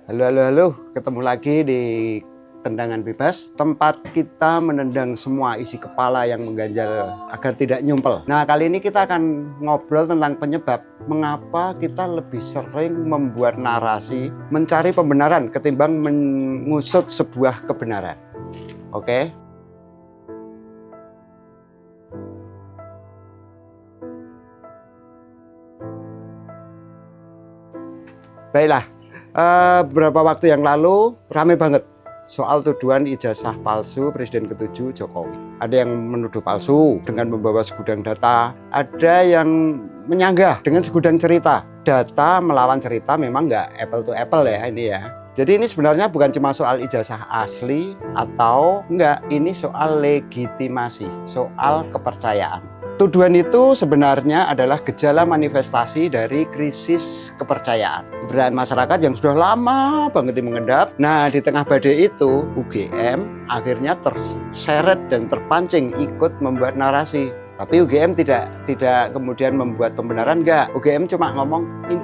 Halo, halo, halo. Ketemu lagi di Tendangan Bebas, tempat kita menendang semua isi kepala yang mengganjal agar tidak nyumpel. Nah, kali ini kita akan ngobrol tentang penyebab mengapa kita lebih sering membuat narasi mencari pembenaran ketimbang mengusut sebuah kebenaran. Oke? Baiklah, beberapa waktu yang lalu rame banget soal tuduhan ijazah palsu Presiden ke-7 Jokowi. Ada yang menuduh palsu dengan membawa segudang data, ada yang menyanggah dengan segudang cerita. Data melawan cerita memang nggak apple to apple ya ini ya. Jadi ini sebenarnya bukan cuma soal ijazah asli atau enggak, ini soal legitimasi, soal kepercayaan. Tuduhan itu sebenarnya adalah gejala manifestasi dari krisis kepercayaan. Kepercayaan masyarakat yang sudah lama banget mengendap. Nah, di tengah badai itu, UGM akhirnya terseret dan terpancing ikut membuat narasi. Tapi UGM tidak kemudian membuat pembenaran, enggak. UGM cuma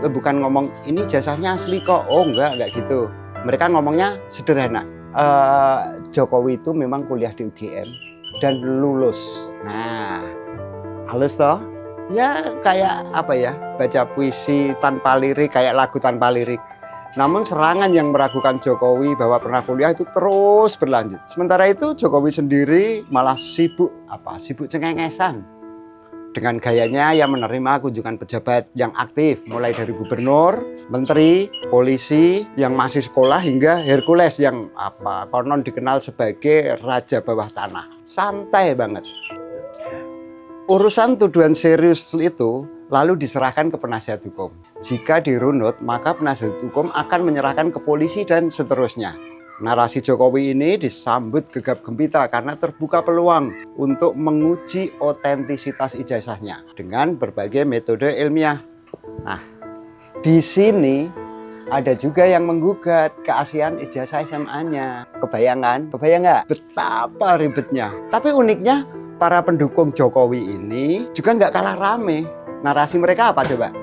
bukan ngomong ini jasanya asli kok. Oh, enggak gitu. Mereka ngomongnya sederhana. Jokowi itu memang kuliah di UGM dan lulus. Nah, halus toh? Ya kayak apa ya, baca puisi tanpa lirik, kayak lagu tanpa lirik. Namun serangan yang meragukan Jokowi bahwa pernah kuliah itu terus berlanjut. Sementara itu Jokowi sendiri malah sibuk cengengesan. Dengan gayanya yang menerima kunjungan pejabat yang aktif, mulai dari gubernur, menteri, polisi yang masih sekolah hingga Hercules yang konon dikenal sebagai raja bawah tanah. Santai banget. Urusan tuduhan serius itu lalu diserahkan ke penasihat hukum. Jika dirunut, maka penasihat hukum akan menyerahkan ke polisi dan seterusnya. Narasi Jokowi ini disambut gegap gempita karena terbuka peluang untuk menguji otentisitas ijazahnya dengan berbagai metode ilmiah. Nah, di sini ada juga yang menggugat keaslian ijazah SMA-nya. Kebayang nggak? Betapa ribetnya. Tapi uniknya, para pendukung Jokowi ini juga nggak kalah rame. Narasi mereka apa coba?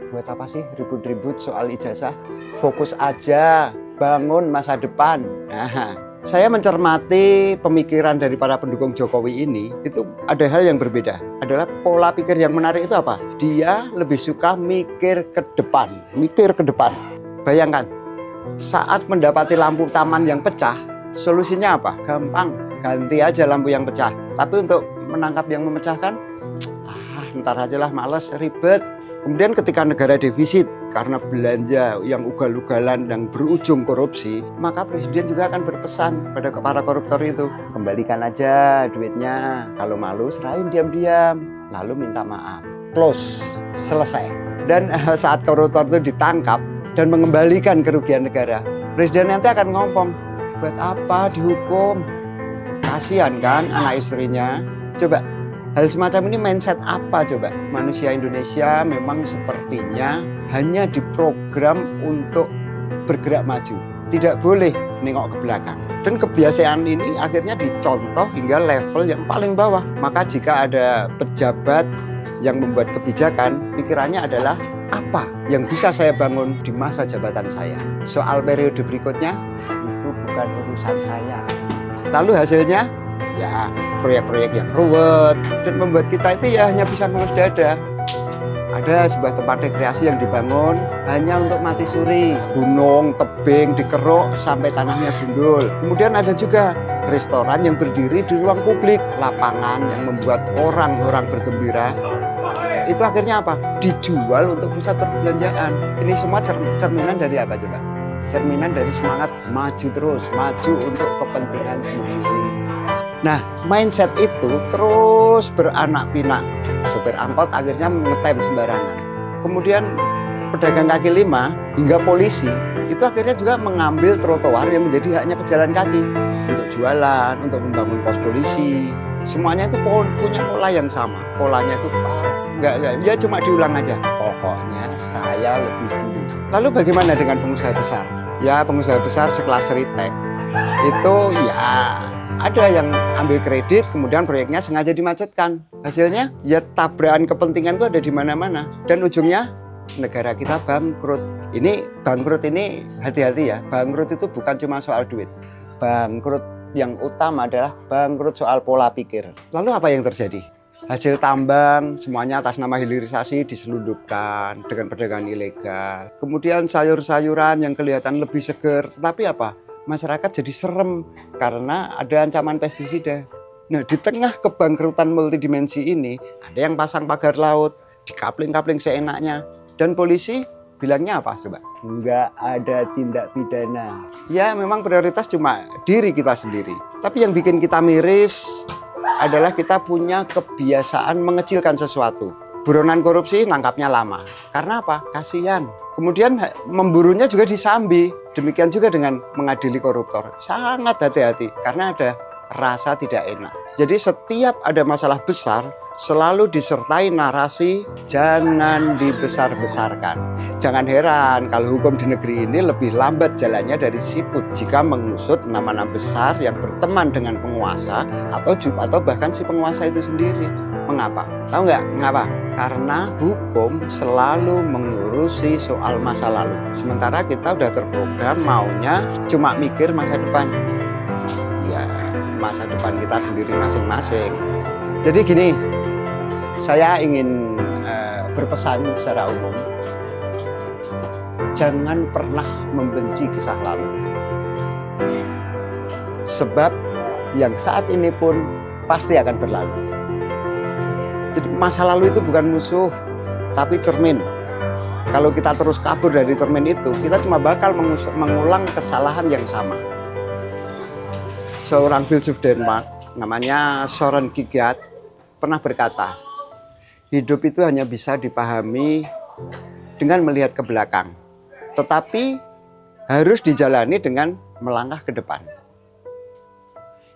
Buat apa sih ribut-ribut soal ijazah? Fokus aja, bangun masa depan. Nah, saya mencermati pemikiran dari para pendukung Jokowi ini, itu ada hal yang berbeda. Adalah pola pikir yang menarik itu apa? Dia lebih suka mikir ke depan. Bayangkan, saat mendapati lampu taman yang pecah, solusinya apa? Gampang. Ganti aja lampu yang pecah. Tapi untuk menangkap yang memecahkan, ntar aja lah, males, ribet. Kemudian ketika negara defisit karena belanja yang ugal-ugalan dan berujung korupsi, maka presiden juga akan berpesan pada para koruptor itu, kembalikan aja duitnya. Kalau malu serahin diam-diam, lalu minta maaf. Close, selesai. Dan saat koruptor itu ditangkap dan mengembalikan kerugian negara, presiden nanti akan ngomong, buat apa dihukum? Kasihan kan anak istrinya. Coba, hal semacam ini mindset apa coba? Manusia Indonesia memang sepertinya hanya diprogram untuk bergerak maju. Tidak boleh nengok ke belakang. Dan kebiasaan ini akhirnya dicontoh hingga level yang paling bawah. Maka jika ada pejabat yang membuat kebijakan, pikirannya adalah apa yang bisa saya bangun di masa jabatan saya. Soal periode berikutnya, itu bukan urusan saya. Lalu hasilnya, ya proyek-proyek yang ruwet dan membuat kita itu ya hanya bisa mengelus dada. Ada sebuah tempat rekreasi yang dibangun hanya untuk mati suri. Gunung, tebing, dikeruk sampai tanahnya gundul. Kemudian ada juga restoran yang berdiri di ruang publik. Lapangan yang membuat orang-orang bergembira. Itu akhirnya apa? Dijual untuk pusat perbelanjaan. Ini semua cerminan dari apa coba? Cerminan dari semangat maju terus, maju untuk kepentingan sendiri. Nah, mindset itu terus beranak pinak. Sopir angkot akhirnya ngetem sembarangan. Kemudian pedagang kaki lima hingga polisi itu akhirnya juga mengambil trotoar yang menjadi haknya pejalan kaki untuk jualan, untuk membangun pos polisi. Semuanya itu punya pola yang sama. Polanya itu enggak, ya cuma diulang aja. Pokoknya saya lebih dulu. Lalu bagaimana dengan pengusaha besar? Ya, pengusaha besar sekelas Ritek itu ya ada yang ambil kredit, kemudian proyeknya sengaja dimacetkan. Hasilnya ya tabrakan kepentingan itu ada di mana-mana. Dan ujungnya negara kita bangkrut. Ini bangkrut ini hati-hati ya, bangkrut itu bukan cuma soal duit. Bangkrut yang utama adalah bangkrut soal pola pikir. Lalu apa yang terjadi? Hasil tambang semuanya atas nama hilirisasi diselundupkan dengan perdagangan ilegal. Kemudian sayur-sayuran yang kelihatan lebih segar, tetapi apa? Masyarakat jadi serem karena ada ancaman pestisida. Nah, di tengah kebangkrutan multidimensi ini, ada yang pasang pagar laut, dikapling-kapling seenaknya. Dan polisi bilangnya apa coba? Nggak ada tindak pidana. Ya memang prioritas cuma diri kita sendiri. Tapi yang bikin kita miris adalah kita punya kebiasaan mengecilkan sesuatu. Buronan korupsi nangkapnya lama. Karena apa? Kasihan. Kemudian memburunya juga disambi. Demikian juga dengan mengadili koruptor. Sangat hati-hati karena ada rasa tidak enak. Jadi setiap ada masalah besar selalu disertai narasi jangan dibesar-besarkan. Jangan heran kalau hukum di negeri ini lebih lambat jalannya dari siput jika mengusut nama-nama besar yang berteman dengan penguasa atau bahkan si penguasa itu sendiri. Mengapa? Tahu nggak mengapa? Karena hukum selalu mengurusi soal masa lalu. Sementara kita udah terprogram maunya cuma mikir masa depan. Ya, masa depan kita sendiri masing-masing. Jadi gini, saya ingin berpesan secara umum, jangan pernah membenci kisah lalu. Sebab yang saat ini pun pasti akan berlalu. Jadi masa lalu itu bukan musuh, tapi cermin. Kalau kita terus kabur dari cermin itu, kita cuma bakal mengulang kesalahan yang sama. Seorang filsuf Denmark, namanya Søren Kierkegaard, pernah berkata, hidup itu hanya bisa dipahami dengan melihat ke belakang, tetapi harus dijalani dengan melangkah ke depan.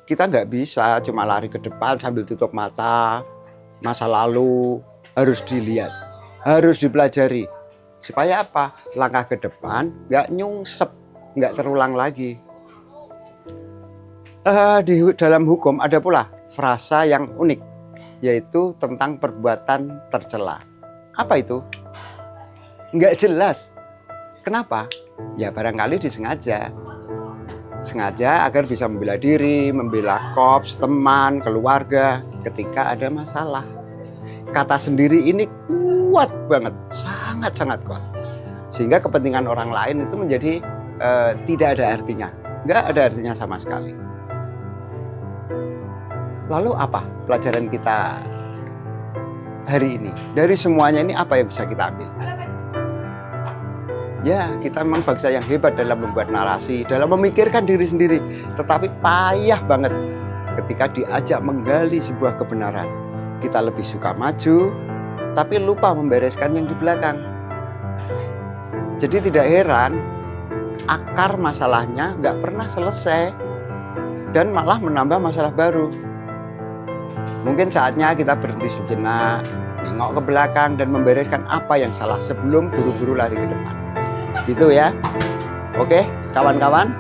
Kita nggak bisa cuma lari ke depan sambil tutup mata. Masa lalu harus dilihat, harus dipelajari. Supaya apa? Langkah ke depan nggak nyungsep, nggak terulang lagi. Di dalam hukum ada pula frasa yang unik, yaitu tentang perbuatan tercela. Apa itu? Nggak jelas. Kenapa? Ya barangkali disengaja. Sengaja agar bisa membela diri, membela kops, teman, keluarga ketika ada masalah. Kata sendiri ini kuat banget, sangat-sangat kuat. Sehingga kepentingan orang lain itu menjadi tidak ada artinya. Nggak ada artinya sama sekali. Lalu apa pelajaran kita hari ini? Dari semuanya ini apa yang bisa kita ambil? Ya, kita memang bangsa yang hebat dalam membuat narasi, dalam memikirkan diri sendiri. Tetapi payah banget ketika diajak menggali sebuah kebenaran. Kita lebih suka maju, tapi lupa membereskan yang di belakang. Jadi tidak heran, akar masalahnya nggak pernah selesai dan malah menambah masalah baru. Mungkin saatnya kita berhenti sejenak, nengok ke belakang dan membereskan apa yang salah sebelum buru-buru lari ke depan. Gitu ya. Oke, kawan-kawan,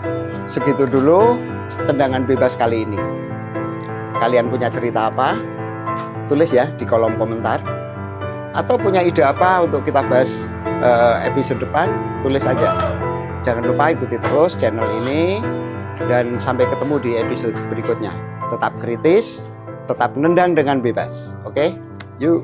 segitu dulu tendangan bebas kali ini. Kalian punya cerita apa? Tulis ya di kolom komentar. Atau punya ide apa untuk kita bahas episode depan? Tulis aja. Jangan lupa ikuti terus channel ini. Dan sampai ketemu di episode berikutnya. Tetap kritis, tetap nendang dengan bebas. Oke? Yuk.